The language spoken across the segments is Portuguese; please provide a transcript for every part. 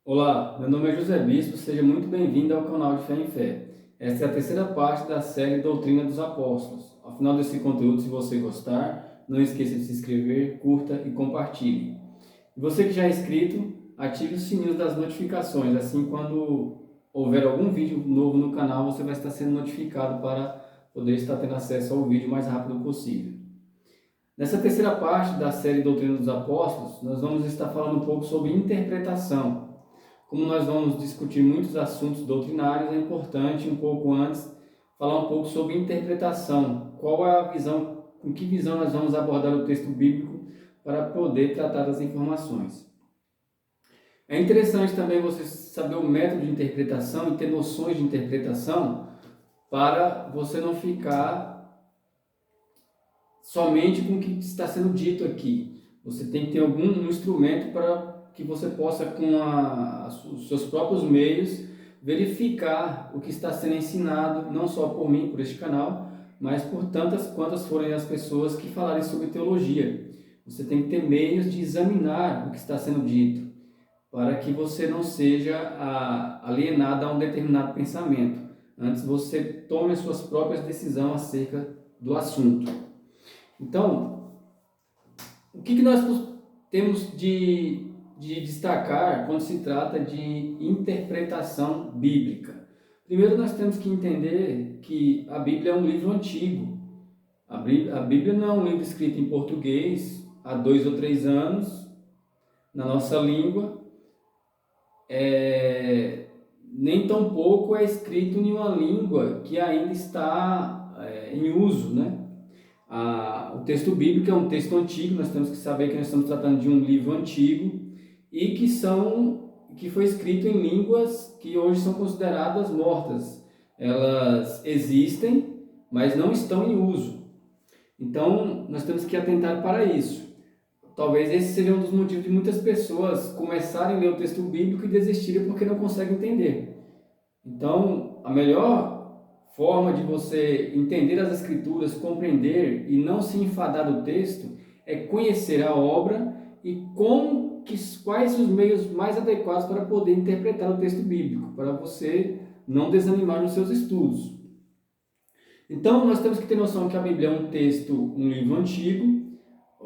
Olá, meu nome é José Bispo, seja muito bem-vindo ao canal de Fé em Fé. Esta é a terceira parte da série Doutrina dos Apóstolos. Ao final desse conteúdo, se você gostar, não esqueça de se inscrever, curta e compartilhe. E você que já é inscrito, ative os sininhos das notificações, assim quando houver algum vídeo novo no canal, você vai estar sendo notificado para poder estar tendo acesso ao vídeo o mais rápido possível. Nessa terceira parte da série Doutrina dos Apóstolos, nós vamos estar falando um pouco sobre interpretação. Como nós vamos discutir muitos assuntos doutrinários, é importante, um pouco antes, falar um pouco sobre interpretação. Qual é a visão, com que visão nós vamos abordar o texto bíblico para poder tratar das informações. É interessante também você saber o método de interpretação e ter noções de interpretação para você não ficar somente com o que está sendo dito aqui. Você tem que ter algum instrumento para que você possa, com os seus próprios meios, verificar o que está sendo ensinado, não só por mim, por este canal, mas por tantas quantas forem as pessoas que falarem sobre teologia. Você tem que ter meios de examinar o que está sendo dito, para que você não seja alienado a um determinado pensamento. Antes você tome as suas próprias decisões acerca do assunto. Então, o que nós temos de destacar quando se trata de interpretação bíblica? Primeiro, nós temos que entender que a Bíblia é um livro antigo. A Bíblia não é um livro escrito em português há 2 ou 3 anos, na nossa língua, nem tampouco é escrito em uma língua que ainda está em uso, né? O texto bíblico é um texto antigo, nós temos que saber que nós estamos tratando de um livro antigo e que foi escrito em línguas que hoje são consideradas mortas. Elas existem, mas não estão em uso. Então, nós temos que atentar para isso. Talvez esse seja um dos motivos de muitas pessoas começarem a ler o texto bíblico e desistirem porque não conseguem entender. Então, a melhor forma de você entender as Escrituras, compreender e não se enfadar do texto é conhecer a obra e quais os meios mais adequados para poder interpretar o texto bíblico, para você não desanimar nos seus estudos. Então, nós temos que ter noção que a Bíblia é um livro antigo.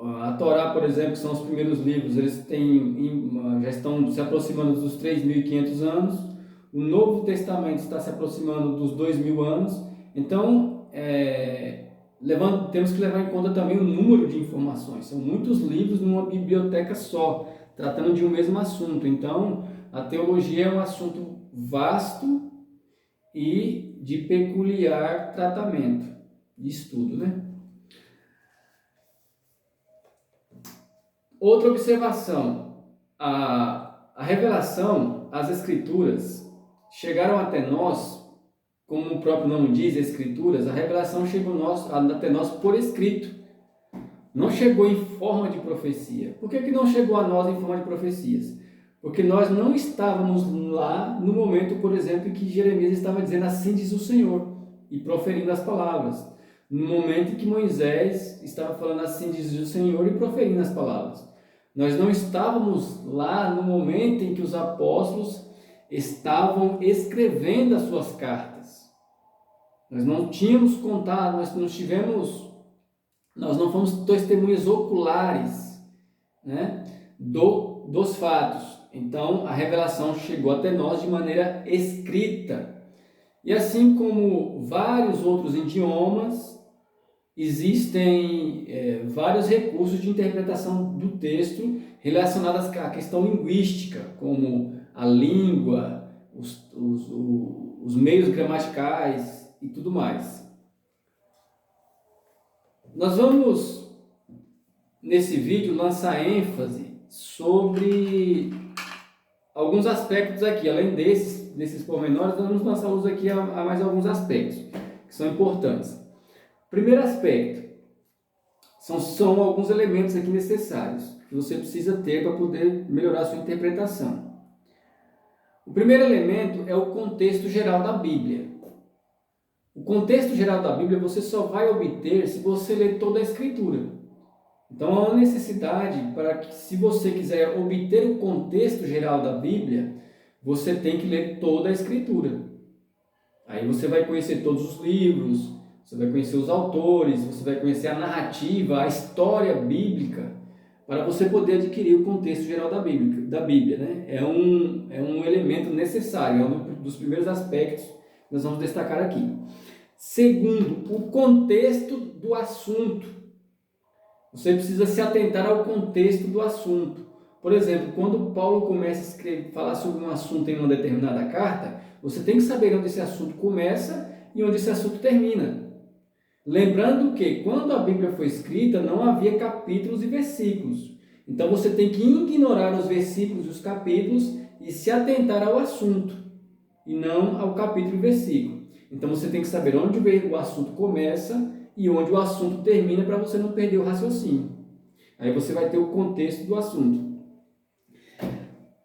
A Torá, por exemplo, que são os primeiros livros, eles já estão se aproximando dos 3.500 anos. O Novo Testamento está se aproximando dos 2.000 anos. Então, temos que levar em conta também o número de informações. São muitos livros numa biblioteca só, tratando de um mesmo assunto. Então, a teologia é um assunto vasto e de peculiar tratamento, de estudo, né? Outra observação, a revelação, as Escrituras chegaram até nós, como o próprio nome diz, Escrituras, a revelação chegou até nós por escrito, não chegou em forma de profecia. Por que não chegou a nós em forma de profecias? Porque nós não estávamos lá no momento, por exemplo, em que Jeremias estava dizendo assim diz o Senhor, e proferindo as palavras. No momento em que Moisés estava falando assim diz o Senhor e proferindo as palavras. Nós não estávamos lá no momento em que os apóstolos estavam escrevendo as suas cartas. Nós não tínhamos contato, nós não fomos testemunhas oculares, né, dos fatos. Então, a revelação chegou até nós de maneira escrita. E assim como vários outros idiomas, existem vários recursos de interpretação do texto relacionados à questão linguística, como a língua, os meios gramaticais e tudo mais. Nós vamos, nesse vídeo, lançar ênfase sobre alguns aspectos aqui. Além desses pormenores, nós vamos lançar luz aqui a mais alguns aspectos que são importantes. Primeiro aspecto, são alguns elementos aqui necessários que você precisa ter para poder melhorar a sua interpretação. O primeiro elemento é o contexto geral da Bíblia. O contexto geral da Bíblia você só vai obter se você ler toda a Escritura. Então há uma necessidade para que, se você quiser obter o contexto geral da Bíblia, você tem que ler toda a Escritura. Aí você vai conhecer todos os livros, você vai conhecer os autores, você vai conhecer a narrativa, a história bíblica, para você poder adquirir o contexto geral da Bíblia, né? É um elemento necessário, é um dos primeiros aspectos que nós vamos destacar aqui. Segundo, o contexto do assunto. Você precisa se atentar ao contexto do assunto. Por exemplo, quando Paulo começa a falar sobre um assunto em uma determinada carta, você tem que saber onde esse assunto começa e onde esse assunto termina. Lembrando que quando a Bíblia foi escrita, não havia capítulos e versículos. Então você tem que ignorar os versículos e os capítulos e se atentar ao assunto, e não ao capítulo e versículo. Então você tem que saber onde o assunto começa e onde o assunto termina para você não perder o raciocínio. Aí você vai ter o contexto do assunto.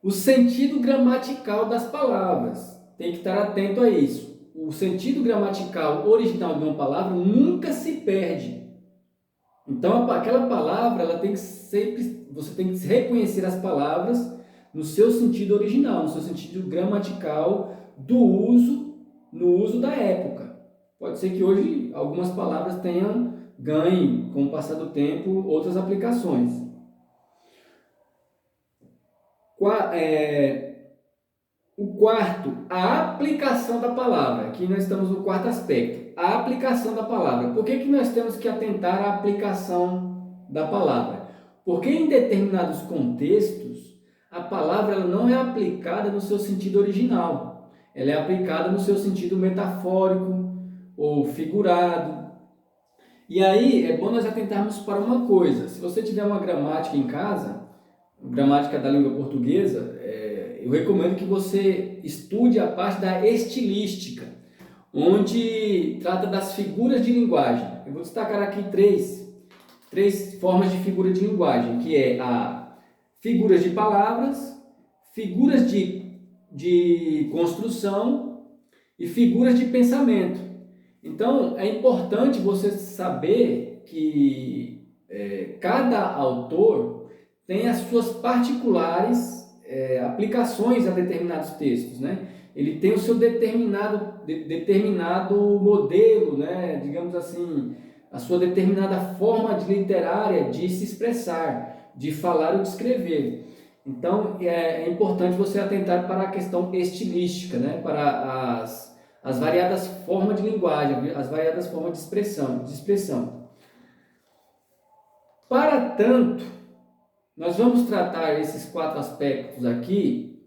O sentido gramatical das palavras. Tem que estar atento a isso. O sentido gramatical original de uma palavra nunca se perde. Então aquela palavra, ela tem que sempre, você tem que reconhecer as palavras no seu sentido original, no seu sentido gramatical no uso da época. Pode ser que hoje algumas palavras ganhem, com o passar do tempo, outras aplicações. O quarto, a aplicação da palavra. Aqui nós estamos no quarto aspecto, a aplicação da palavra. Por que nós temos que atentar à aplicação da palavra? Porque em determinados contextos, a palavra ela não é aplicada no seu sentido original. Ela é aplicada no seu sentido metafórico ou figurado. E aí é bom nós atentarmos para uma coisa. Se você tiver uma gramática em casa, gramática da língua portuguesa, eu recomendo que você estude a parte da estilística, onde trata das figuras de linguagem. Eu vou destacar aqui três formas de figura de linguagem, que é a figuras de palavras, figuras de construção e figuras de pensamento. Então, é importante você saber que cada autor tem as suas particulares aplicações a determinados textos, né? Ele tem o seu determinado modelo, né? Digamos assim, a sua determinada forma literária de se expressar, de falar ou de escrever. Então, é importante você atentar para a questão estilística, né? Para as variadas formas de linguagem, as variadas formas de expressão. Para tanto, nós vamos tratar esses 4 aspectos aqui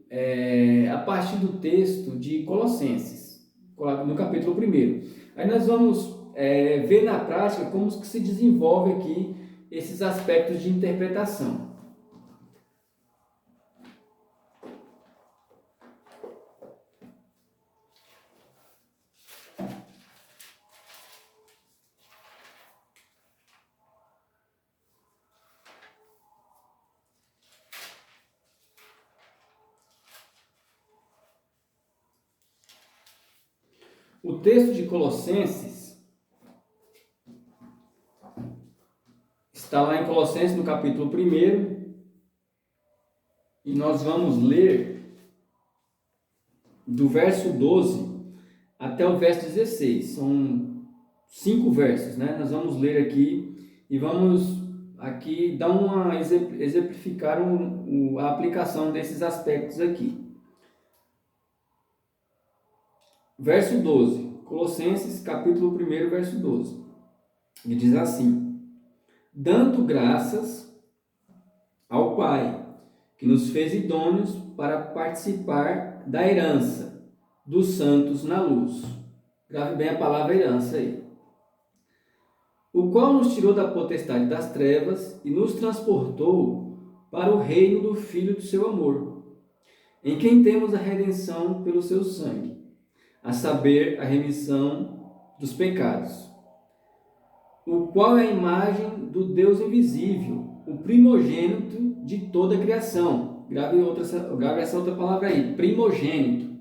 a partir do texto de Colossenses, no capítulo 1. Aí nós vamos ver na prática como que se desenvolve aqui esses aspectos de interpretação. O texto de Colossenses está lá em Colossenses, no capítulo 1, e nós vamos ler do verso 12 até o verso 16. São 5 versos, né? Nós vamos ler aqui e vamos aqui dar exemplificar a aplicação desses aspectos aqui. Verso 12, Colossenses capítulo 1, verso 12. Ele diz assim: dando graças ao Pai, que nos fez idôneos para participar da herança dos santos na luz. Grave bem a palavra herança aí. O qual nos tirou da potestade das trevas e nos transportou para o reino do Filho do seu amor, em quem temos a redenção pelo seu sangue, a saber, a remissão dos pecados, o qual é a imagem do Deus invisível, o primogênito de toda a criação. Grave essa outra palavra aí, primogênito.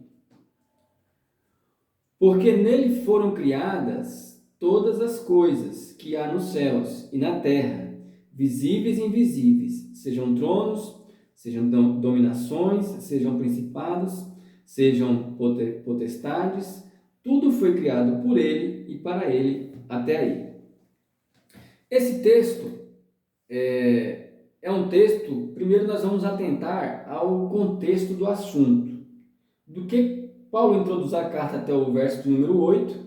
Porque nele foram criadas todas as coisas que há nos céus e na terra, visíveis e invisíveis, sejam tronos, sejam dominações, sejam principados, sejam potestades, tudo foi criado por ele e para ele até aí. Esse texto é um texto, primeiro nós vamos atentar ao contexto do assunto. Do que Paulo introduz a carta até o verso número 8,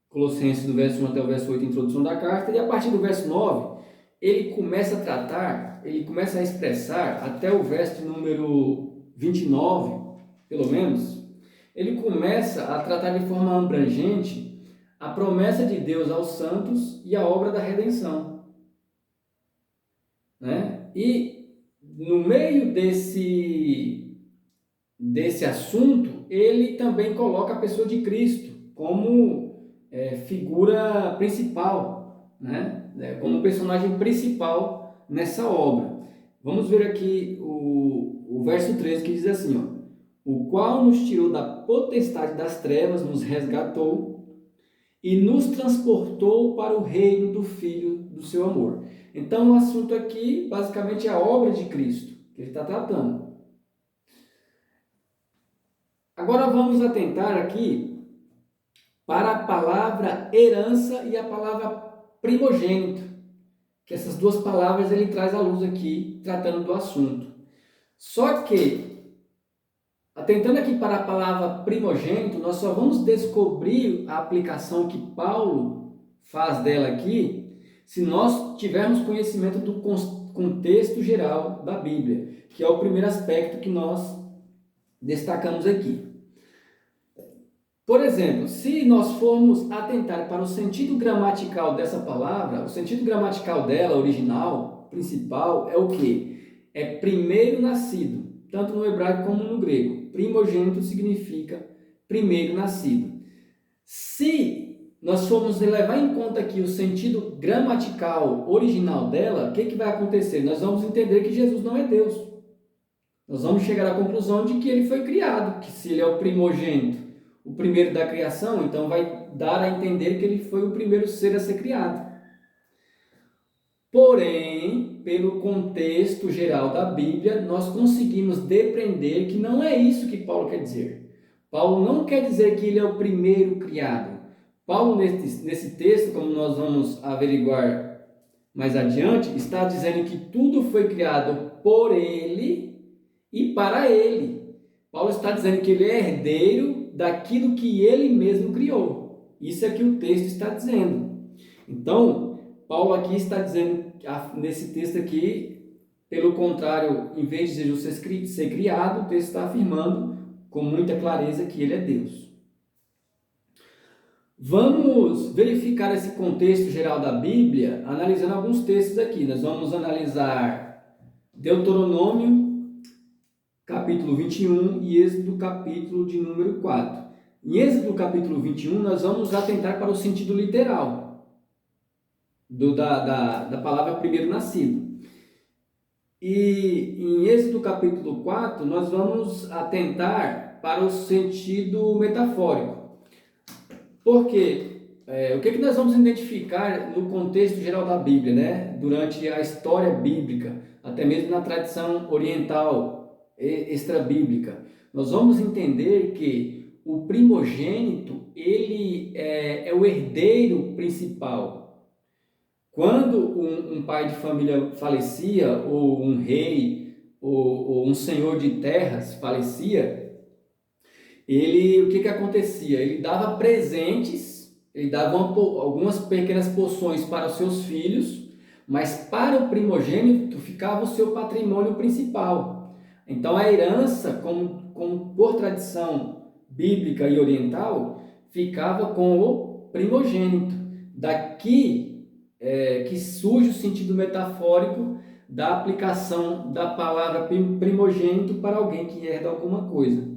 Colossenses do verso 1 até o verso 8, introdução da carta, e a partir do verso 9, ele começa a tratar, ele começa a expressar, até o verso número 29, pelo menos, ele começa a tratar de forma abrangente a promessa de Deus aos santos e a obra da redenção. Né? E no meio desse assunto, ele também coloca a pessoa de Cristo como figura principal, né? Como personagem principal nessa obra. Vamos ver aqui o verso 13 que diz assim, ó, o qual nos tirou da potestade das trevas, nos resgatou e nos transportou para o reino do Filho do seu amor. Então, o assunto aqui, basicamente, é a obra de Cristo, que ele está tratando. Agora, vamos atentar aqui para a palavra herança e a palavra primogênito, que essas duas palavras ele traz à luz aqui, tratando do assunto. Só que, atentando aqui para a palavra primogênito, nós só vamos descobrir a aplicação que Paulo faz dela aqui, se nós tivermos conhecimento do contexto geral da Bíblia, que é o primeiro aspecto que nós destacamos aqui. Por exemplo, se nós formos atentar para o sentido gramatical dessa palavra, o sentido gramatical dela, original, principal, é o quê? É primeiro nascido, tanto no hebraico como no grego. Primogênito significa primeiro nascido. Se nós formos levar em conta aqui o sentido gramatical original dela, o que vai acontecer? Nós vamos entender que Jesus não é Deus. Nós vamos chegar à conclusão de que ele foi criado, que se ele é o primogênito, o primeiro da criação, então vai dar a entender que ele foi o primeiro ser a ser criado. Porém, pelo contexto geral da Bíblia, nós conseguimos depreender que não é isso que Paulo quer dizer. Paulo não quer dizer que ele é o primeiro criado. Paulo, nesse texto, como nós vamos averiguar mais adiante, está dizendo que tudo foi criado por ele e para ele. Paulo está dizendo que ele é herdeiro daquilo que ele mesmo criou. Isso é que o texto está dizendo. Então, Paulo aqui está dizendo, nesse texto aqui, pelo contrário, em vez de Jesus ser criado, o texto está afirmando com muita clareza que ele é Deus. Vamos verificar esse contexto geral da Bíblia analisando alguns textos aqui. Nós vamos analisar Deuteronômio, capítulo 21 e Êxodo, capítulo de número 4. Em Êxodo, capítulo 21, nós vamos atentar para o sentido literal da palavra primeiro nascido. E em Êxodo, capítulo 4, nós vamos atentar para o sentido metafórico. Por quê? O que nós vamos identificar no contexto geral da Bíblia, né? Durante a história bíblica, até mesmo na tradição oriental, extra-bíblica? Nós vamos entender que o primogênito, ele é o herdeiro principal. Quando um pai de família falecia, ou um rei, ou um senhor de terras falecia, o que acontecia? Ele dava presentes, ele dava algumas pequenas porções para os seus filhos, mas para o primogênito ficava o seu patrimônio principal. Então a herança, como por tradição bíblica e oriental, ficava com o primogênito. Daqui que surge o sentido metafórico da aplicação da palavra primogênito para alguém que herda alguma coisa.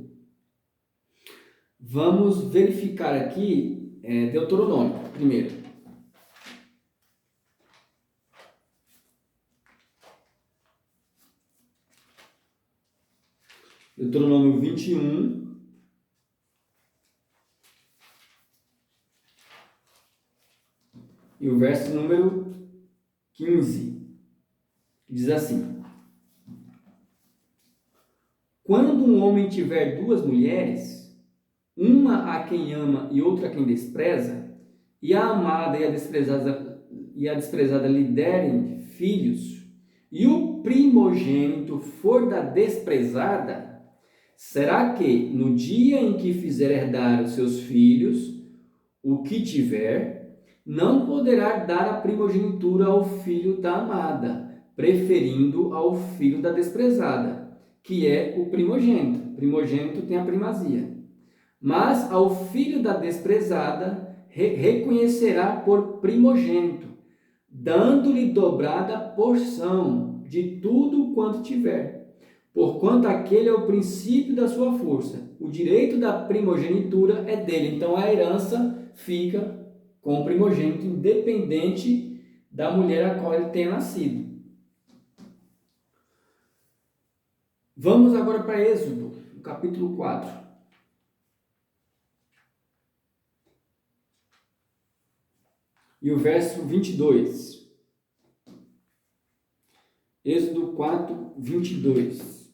Vamos verificar aqui Deuteronômio primeiro. Deuteronômio 21. E o verso número 15. Diz assim: Quando um homem tiver duas mulheres, uma a quem ama e outra a quem despreza, e a amada e a desprezada lhe derem filhos, e o primogênito for da desprezada, será que, no dia em que fizer herdar os seus filhos, o que tiver, não poderá dar a primogenitura ao filho da amada, preferindo ao filho da desprezada, que é o primogênito. O primogênito tem a primazia. Mas ao filho da desprezada reconhecerá por primogênito, dando-lhe dobrada porção de tudo quanto tiver, porquanto aquele é o princípio da sua força. O direito da primogenitura é dele. Então a herança fica com o primogênito, independente da mulher a qual ele tenha nascido. Vamos agora para Êxodo, capítulo 4. E o verso 22. Êxodo 4, 22.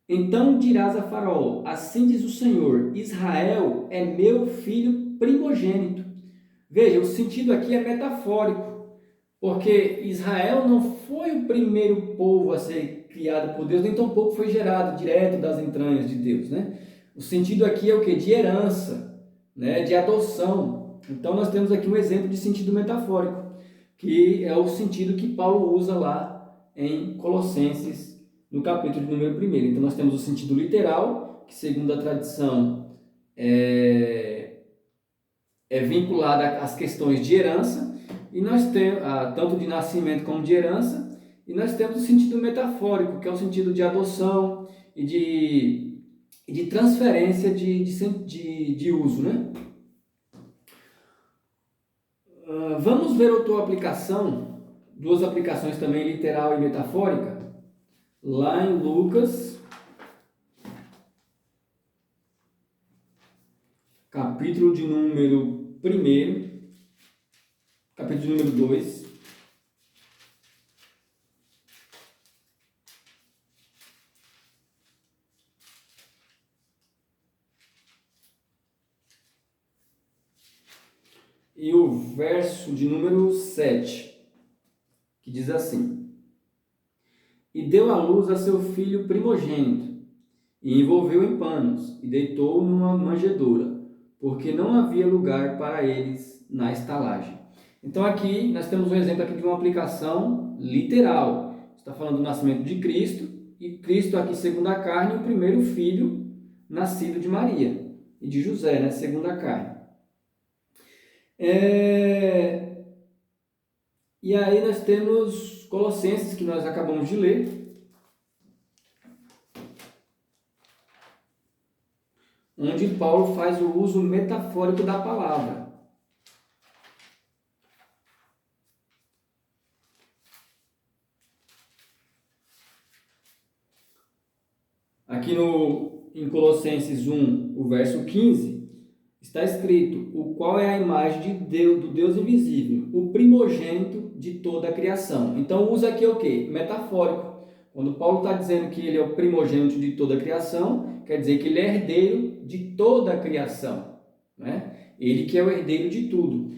Então dirás a Faraó: assim diz o Senhor, Israel é meu filho primogênito. Veja, o sentido aqui é metafórico, porque Israel não foi o primeiro povo a ser criado por Deus, nem tampouco foi gerado direto das entranhas de Deus, né? O sentido aqui é o que? De herança, né? De adoção. Então nós temos aqui um exemplo de sentido metafórico, que é o sentido que Paulo usa lá em Colossenses, no capítulo de número 1. Então nós temos o sentido literal, que segundo a tradição é vinculado às questões de herança, e nós temos tanto de nascimento como de herança, e nós temos o sentido metafórico, que é o sentido de adoção e de transferência de uso, né? Vamos ver outra aplicação, duas aplicações também, literal e metafórica, lá em Lucas, capítulo de número 1, capítulo de número 2. E o verso de número 7, que diz assim: E deu à luz a seu filho primogênito, e envolveu em panos, e deitou-o numa manjedoura, porque não havia lugar para eles na estalagem. Então aqui nós temos um exemplo aqui de uma aplicação literal. Está falando do nascimento de Cristo, e Cristo aqui segundo a carne, o primeiro filho nascido de Maria e de José, né, segundo a carne. E aí nós temos Colossenses, que nós acabamos de ler, onde Paulo faz o uso metafórico da palavra. Aqui em Colossenses 1, o verso 15, está escrito: o qual é a imagem de Deus, do Deus invisível, o primogênito de toda a criação. Então usa aqui o quê? Metafórico. Quando Paulo está dizendo que ele é o primogênito de toda a criação, quer dizer que ele é herdeiro de toda a criação, né? Ele que é o herdeiro de tudo.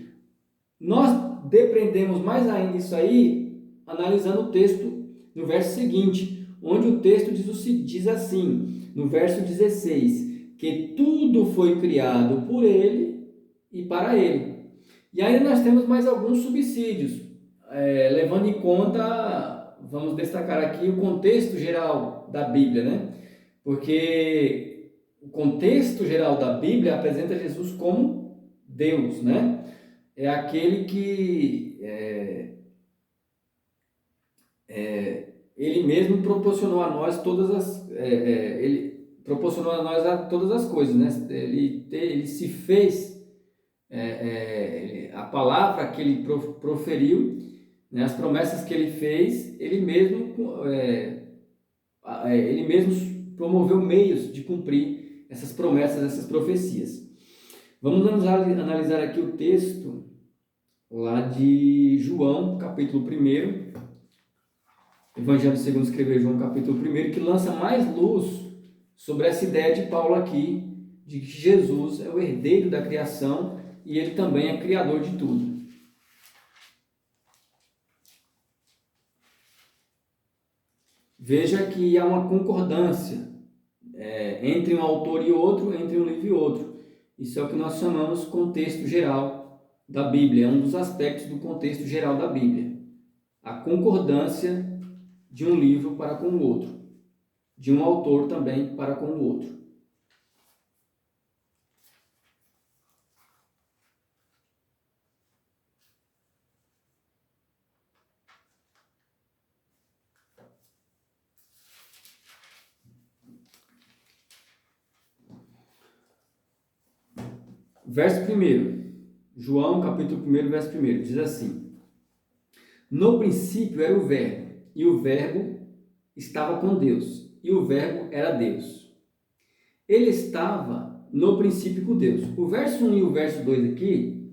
Nós depreendemos mais ainda isso aí analisando o texto no verso seguinte, onde o texto diz assim, no verso 16, que tudo foi criado por ele e para ele. E ainda nós temos mais alguns subsídios, levando em conta, vamos destacar aqui o contexto geral da Bíblia, né? Porque o contexto geral da Bíblia apresenta Jesus como Deus, né? É aquele que ele mesmo proporcionou a nós ele proporcionou a nós todas as coisas, né? Ele se fez, a palavra que ele proferiu, né? As promessas que ele fez, ele mesmo promoveu meios de cumprir essas promessas, essas profecias. Vamos analisar aqui o texto lá de João, capítulo 1, Evangelho segundo escreveu João, capítulo 1, que lança mais luz sobre essa ideia de Paulo aqui, de que Jesus é o herdeiro da criação e ele também é criador de tudo. Veja que há uma concordância entre um autor e outro, entre um livro e outro. Isso é o que nós chamamos contexto geral da Bíblia, é um dos aspectos do contexto geral da Bíblia. A concordância de um livro para com o outro, de um autor também para com o outro. Verso 1, João capítulo 1, verso 1, diz assim: No princípio era o Verbo, e o Verbo estava com Deus, e o Verbo era Deus. Ele estava no princípio com Deus. O verso 1 e o verso 2 aqui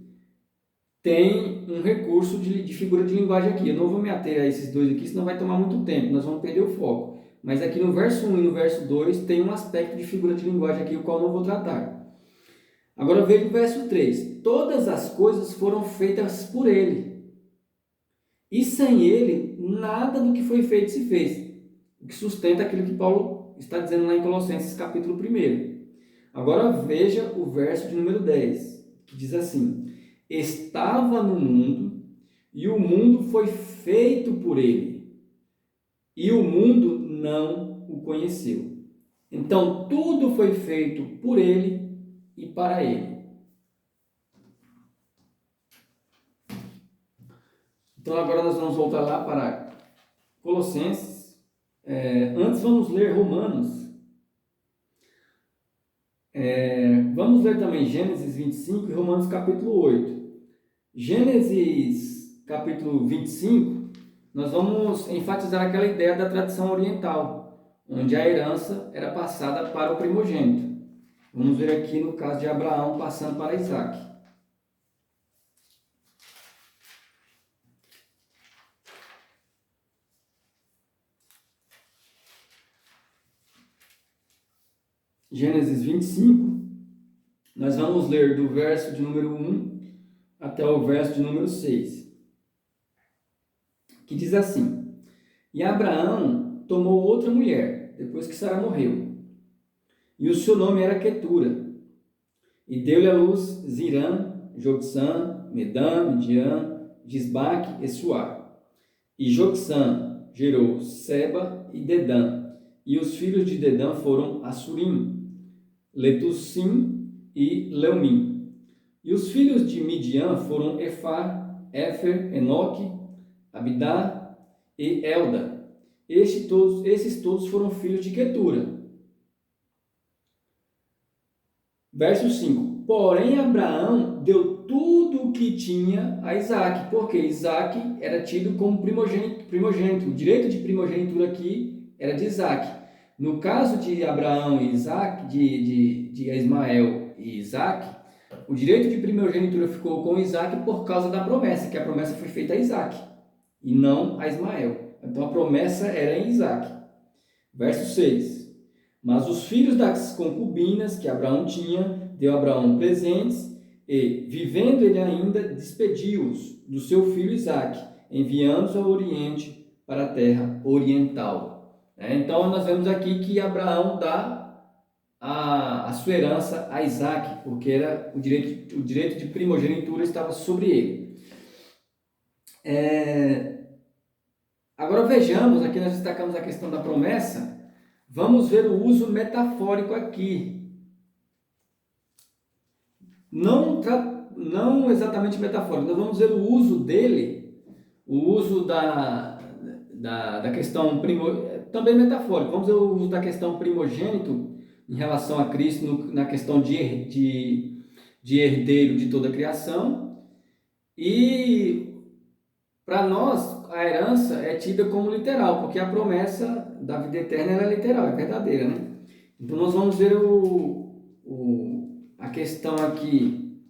tem um recurso de figura de linguagem aqui. Eu não vou me ater a esses dois aqui, senão vai tomar muito tempo, nós vamos perder o foco. Mas aqui no verso 1 e no verso 2 tem um aspecto de figura de linguagem aqui, o qual eu não vou tratar. Agora veja o verso 3. Todas as coisas foram feitas por ele, e sem ele nada do que foi feito se fez. O que sustenta aquilo que Paulo está dizendo lá em Colossenses capítulo 1. Agora veja o verso de número 10, que diz assim: Estava no mundo, e o mundo foi feito por ele, e o mundo não o conheceu. Então tudo foi feito por ele e para ele. Então agora nós vamos voltar lá para Colossenses. Antes vamos ler Romanos. Vamos ler também Gênesis 25 e Romanos capítulo 8. Gênesis capítulo 25, nós vamos enfatizar aquela ideia da tradição oriental, onde a herança era passada para o primogênito. Vamos ver aqui no caso de Abraão passando para Isaac. Gênesis 25, nós vamos ler do verso de número 1 até o verso de número 6, que diz assim: E Abraão tomou outra mulher, depois que Sara morreu, e o seu nome era Quetura, e deu-lhe à luz Zirã, Joksã, Medã, Midian, Gisbaque e Suá. E Joksã gerou Seba e Dedã, e os filhos de Dedã foram Assurim, Letussim e Leumim. E os filhos de Midian foram Efar, Éfer, Enoque, Abidá e Elda. Esses todos foram filhos de Quetura. Verso 5. Porém Abraão deu tudo o que tinha a Isaque, porque Isaque era tido como primogênito. O direito de primogenitura aqui era de Isaque. No caso de Abraão e Isaac, de Ismael e Isaac, o direito de primogenitura ficou com Isaac por causa da promessa, que a promessa foi feita a Isaac e não a Ismael. Então a promessa era em Isaac. Verso 6. Mas os filhos das concubinas que Abraão tinha, deu a Abraão presentes e, vivendo ele ainda, despediu-os do seu filho Isaac, enviando-os ao oriente para a terra oriental. Então nós vemos aqui que Abraão dá a sua herança a Isaac, porque era o direito de primogenitura estava sobre ele. Agora vejamos, aqui nós destacamos a questão da promessa, vamos ver o uso metafórico aqui. Não exatamente metafórico, nós vamos ver o uso dele, o uso da questão também metafórico. Vamos ver o uso da questão primogênito em relação a Cristo, na questão de herdeiro de toda a criação. E para nós, a herança é tida como literal, porque a promessa da vida eterna é literal, é verdadeira, né? Então nós vamos ver a questão aqui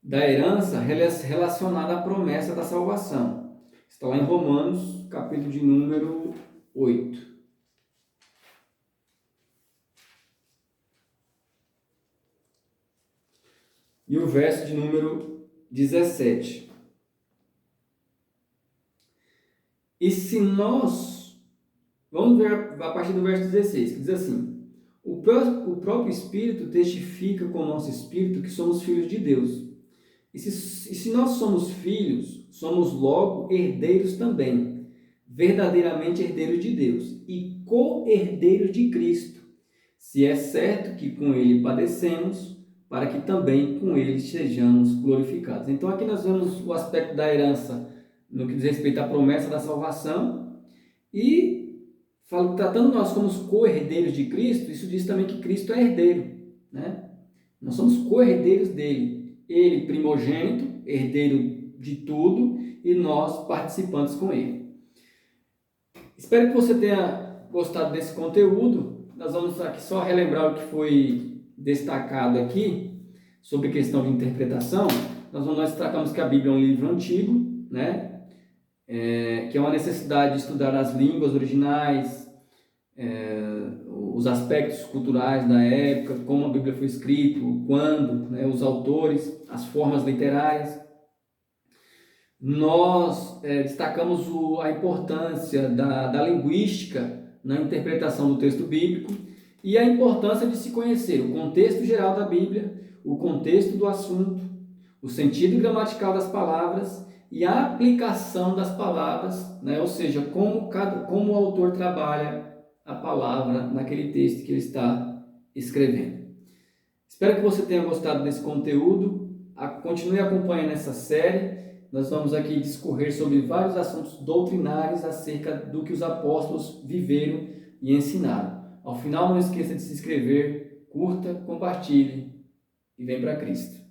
da herança relacionada à promessa da salvação. Está lá em Romanos, capítulo de número 8. E o verso de número 17. E se nós... Vamos ver a partir do verso 16, que diz assim: o próprio Espírito testifica com o nosso Espírito que somos filhos de Deus. E se nós somos filhos, somos logo herdeiros também, verdadeiramente herdeiros de Deus e co-herdeiros de Cristo, se é certo que com Ele padecemos, para que também com Ele sejamos glorificados. Então aqui nós vemos o aspecto da herança no que diz respeito à promessa da salvação, e tratando nós como co-herdeiros de Cristo, isso diz também que Cristo é herdeiro, né? Nós somos co-herdeiros dele, ele primogênito, herdeiro de tudo, e nós participantes com ele. Espero que você tenha gostado desse conteúdo. Nós vamos aqui só relembrar o que foi destacado aqui sobre questão de interpretação. Nós destacamos que a Bíblia é um livro antigo, né? Que é uma necessidade de estudar as línguas originais, os aspectos culturais da época, como a Bíblia foi escrita, quando, né, os autores, as formas literárias. Nós destacamos a importância da linguística na interpretação do texto bíblico e a importância de se conhecer o contexto geral da Bíblia, o contexto do assunto, o sentido gramatical das palavras e a aplicação das palavras, né? Ou seja, como o autor trabalha a palavra naquele texto que ele está escrevendo. Espero que você tenha gostado desse conteúdo. Continue acompanhando essa série. Nós vamos aqui discorrer sobre vários assuntos doutrinários acerca do que os apóstolos viveram e ensinaram. Ao final, não esqueça de se inscrever, curta, compartilhe e vem para Cristo.